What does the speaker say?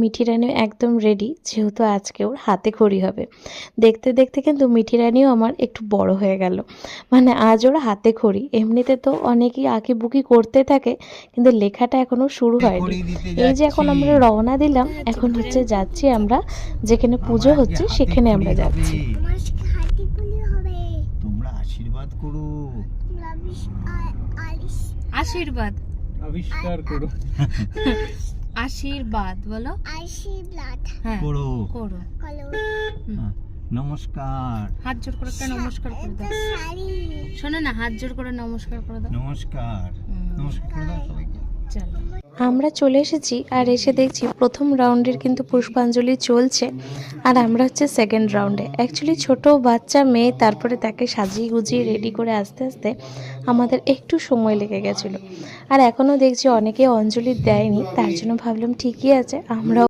মিঠি রানিও একদম রেডি, যেহেতু আজকে ওর হাতে খড়ি হবে। দেখতে দেখতে কিন্তু মিঠি রানিও আমার একটু বড় হয়ে গেল, মানে আজ ওর হাতে খড়ি। এমনিতে তো অনেকেই আঁকিবুকি করতে থাকে, কিন্তু লেখাটা এখনো শুরু হয়নি। এই যে এখন আমরা রওনা দিলাম, এখন যাচ্ছি আমরা যেখানে পুজো হচ্ছে সেখানে আমরা যাচ্ছি। তোমরা আশীর্বাদ করো, আশীর্বাদ আবিষ্কার করো। আশীর্বাদ বলো, আশীর্বাদ হ্যাঁ করো, করো। নমস্কার, হাত জোর করে একটা নমস্কার করে দাও। শোনো না, হাত জোর করে নমস্কার করে দাও। নমস্কার, নমস্কার করে দাও সবাইকে। চলো, আমরা চলে এসেছি, আর এসে দেখছি প্রথম রাউন্ডের কিন্তু পুষ্পাঞ্জলি চলছে, আর আমরা হচ্ছে সেকেন্ড রাউন্ডে। অ্যাকচুয়ালি ছোট বাচ্চা মেয়ে, তারপরে তাকে সাজিয়ে গুজিয়ে রেডি করে আস্তে আস্তে আমাদের একটু সময় লেগে গেছিলো। আর এখনও দেখছি অনেকে অঞ্জলি দেয়নি, তার জন্য ভাবলাম ঠিকই আছে, আমরাও